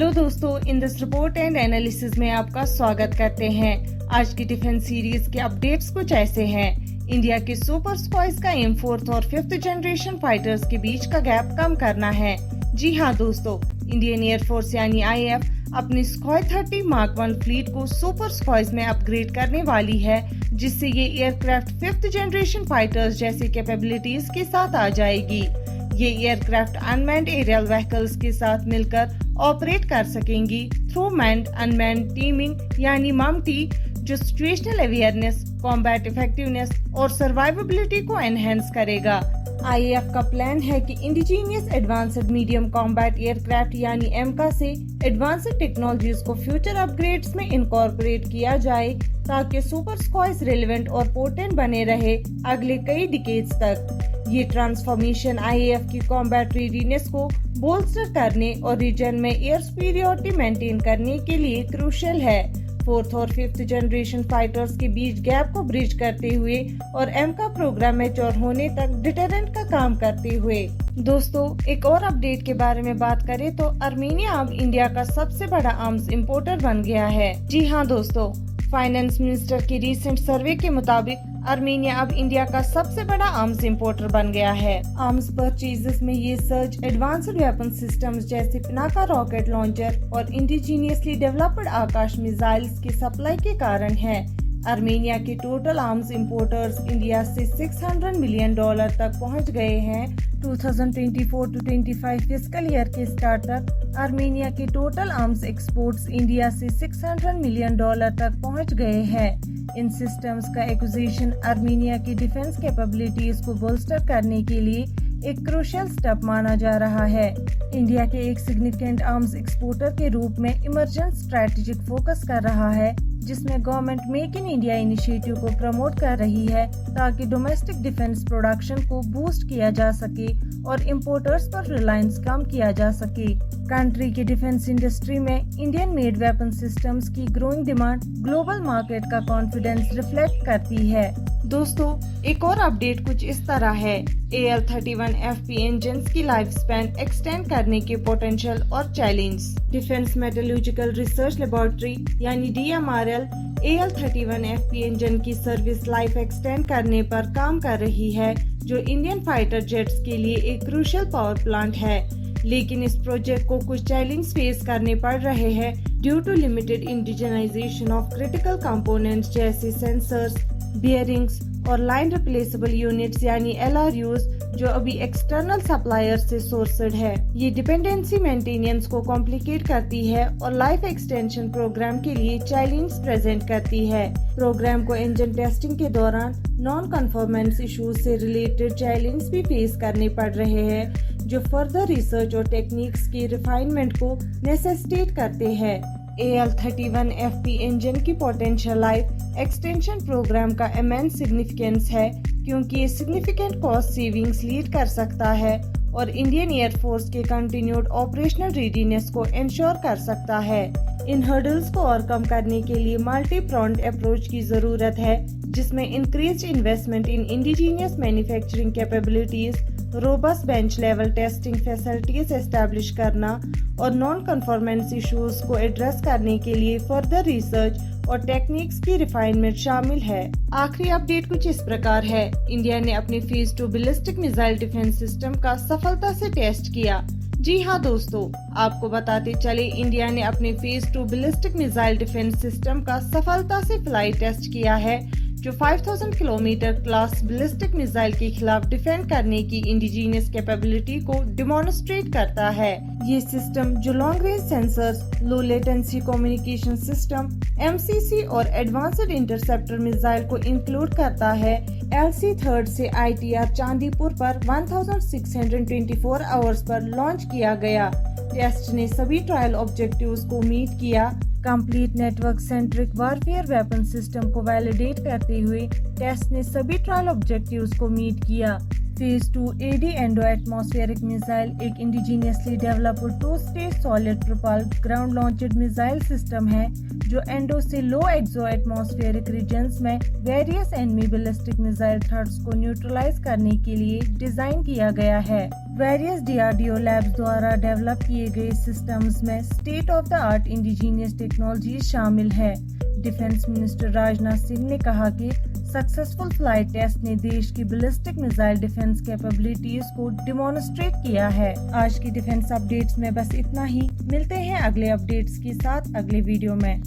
Hello दोस्तों, in this report and analysis में आपका स्वागत करते हैं। आज की डिफेंस सीरीज के अपडेट्स कुछ ऐसे हैं। इंडिया के सुपर स्क्वाड्स का एम 4th और 5th जनरेशन फाइटर्स के बीच का गैप कम करना है। जी हाँ दोस्तों, इंडियन एयरफोर्स यानी IAF अपनी स्क्वाड 30 मार्क 1 फ्लीट को सुपर स्क्वाड्स में अपग्रेड करने वाली है, जिससे ये एयरक्राफ्ट 5th जनरेशन फाइटर्स जैसी कैपेबिलिटीज के साथ आ जाएगी। ये एयरक्राफ्ट अनमैन्ड एरियल व्हीकल्स के साथ मिलकर ऑपरेट कर सकेंगी थ्रू मैन्ड अनमैन्ड टीमिंग यानी MUMT, जो सिचुएशनल अवेयरनेस, कॉम्बैट इफेक्टिवनेस और सर्वाइवेबिलिटी को एनहेंस करेगा। IAF का प्लान है कि indigenous advanced medium combat aircraft यानी MCA से एडवांस्ड टेक्नोलॉजीज को फ्यूचर अपग्रेड्स में इनकॉर्पोरेट किया जाए, ताकि सुपर स्क्वाड्स रिलेवेंट और पोटेंट बने रहे अगले कई डिकेड्स तक। ये ट्रांसफॉर्मेशन IAF की कॉम्बैट रेडीनेस को बोल्स्टर करने और रीजन में एयर सुपीरियरिटी मेंटेन करने के लिए क्रूशियल है। 4th और 5th जनरेशन फाइटर्स के बीच गैप को ब्रिज करते हुए और MCA प्रोग्राम मैच्योर होने तक डिटरेंट का काम करते हुए। दोस्तों, एक और अपडेट के बारे में बात करें तो आर्मेनिया अब इंडिया का सबसे बड़ा आर्म्स इंपोर्टर बन गया है। जी हाँ दोस्तों, फाइनेंस मिनिस्टर की रिसेंट सर्वे के मुताबिक आर्मेनिया अब इंडिया का सबसे बड़ा आर्म्स इंपोर्टर बन गया है। आर्म्स परचेजेस में ये सर्च एडवांस्ड वेपन सिस्टम्स जैसे पिनाका रॉकेट लॉन्चर और इंडिजीनियसली डेवलप्ड आकाश मिसाइल्स की सप्लाई के कारण है। आर्मेनिया के टोटल आर्म्स इंपोर्टर्स इंडिया से $600 मिलियन तक पहुंच गए हैं। 2024-25 फिस्कल ईयर के स्टार्ट तक आर्मेनिया के टोटल आर्म्स एक्सपोर्ट्स इंडिया से $600 मिलियन तक पहुंच गए हैं। इन सिस्टम्स का एक्विजिशन आर्मेनिया की डिफेंस कैपेबिलिटीज को बोल्स्टर करने के लिए एक क्रूशियल स्टेप माना जा रहा है। इंडिया के एक सिग्निफिकेंट आर्म्स एक्सपोर्टर के रूप में इमर्जेंट स्ट्रेटेजिक फोकस कर रहा है, जिसमें government make in India initiative को प्रमोट कर रही है, ताकि डोमेस्टिक डिफेंस प्रोडक्शन को बूस्ट किया जा सके और इम्पोर्टर्स पर रिलायंस कम किया जा सके। कंट्री की डिफेंस इंडस्ट्री में इंडियन मेड वेपन सिस्टम्स की ग्रोइंग डिमांड ग्लोबल मार्केट का कॉन्फिडेंस रिफ्लेक्ट करती है। दोस्तों, एक और अपडेट कुछ इस तरह है। AL-31FP इंजन्स की लाइफ स्पैन एक्सटेंड करने के पोटेंशियल और challenge. Defence metallurgical research laboratory यानी DMRL AL-31FP इंजन की सर्विस लाइफ एक्सटेंड करने पर काम कर रही है, जो इंडियन फाइटर जेट्स के लिए एक क्रूशियल पावर प्लांट है। लेकिन इस प्रोजेक्ट को कुछ चैलेंज फेस करने पड़ रहे हैं due to limited indigenisation of critical components जैसे सेंसर्स, बियरिंग्स और लाइन रिप्लेसेबल यूनिट्स यानी LRUs, जो अभी एक्सटर्नल सप्लायर से सोर्सेड है। ये डिपेंडेंसी मेंटेनेंस को कॉम्प्लिकेट करती है और लाइफ एक्सटेंशन प्रोग्राम के लिए चैलेंज प्रेजेंट करती है। प्रोग्राम को इंजन टेस्टिंग के दौरान नॉन कन्फॉर्मेंस इश्यूज से रिलेटेड चैलेंज भी फेस करने पड़ रहे हैं, जो फर्दर रिसर्च और टेक्निक्स की रिफाइनमेंट को नेसेसिटेट करते हैं। AL-31FP इंजन की पोटेंशियल लाइफ एक्सटेंशन प्रोग्राम का इमेंस सिग्निफिकेंस है, क्योंकि ये सिग्निफिकेंट कॉस्ट सेविंग्स लीड कर सकता है और इंडियन एयरफोर्स के कंटिन्यूड ऑपरेशनल रेडीनेस को इंश्योर कर सकता है। इन हर्डल्स को ओवरकम करने के लिए मल्टी प्रॉन्ड अप्रोच की जरूरत है, जिसमें इंक्रीज्ड इन्वेस्टमेंट इन indigenous manufacturing capabilities, robust bench level testing facilities establish करना और नॉन कन्फॉर्मेंस इश्यूज को एड्रेस करने के लिए फर्दर रिसर्च और टेक्निक्स की रिफाइनमेंट शामिल है। आखिरी अपडेट कुछ इस प्रकार है। इंडिया ने अपने phase 2 ballistic missile defence system का सफलता से टेस्ट किया। जी हाँ दोस्तों, आपको बताते चले, इंडिया ने अपने phase 2 ballistic missile defence system का सफलता से फ्लाई टेस्ट किया है, जो 5000 किलोमीटर क्लास बैलिस्टिक मिसाइल के खिलाफ डिफेंड करने की इंडिजीनियस कैपेबिलिटी को डिमोन्स्ट्रेट करता है। ये सिस्टम, जो long range sensors, low latency communication system MCC और एडवांस्ड इंटरसेप्टर मिसाइल को इंक्लूड करता है, LC-3 से ITR चांदीपुर पर 1624 आवर्स पर लॉन्च किया गया। टेस्ट ने सभी ट्रायल ऑब्जेक्टिव्स को मीट किया। Complete network centric warfare weapon system को वैलिडेट करते हुए टेस्ट ने सभी ट्रायल ऑब्जेक्टिव्स को मीट किया। Phase 2 AD endo atmospheric missile एक indigenously developed two stage solid propelled ground launched missile system है जो एंडो से लो एक्सो एटमॉस्फेरिक रीजन्स में various enemy ballistic missile threats को न्यूट्रलाइज करने के लिए डिजाइन किया गया है। वेरियस DRDO लैब्स द्वारा डेवलप किए गए सिस्टम्स में state of the art indigenous technology शामिल है। डिफेंस मिनिस्टर राजनाथ सिंह ने कहा कि सक्सेसफुल फ्लाइट टेस्ट ने देश की बैलिस्टिक मिसाइल डिफेंस कैपेबिलिटीज को डिमॉन्स्ट्रेट किया है। आज की डिफेंस अपडेट्स में बस इतना ही। मिलते हैं अगले अपडेट्स के साथ अगले वीडियो में।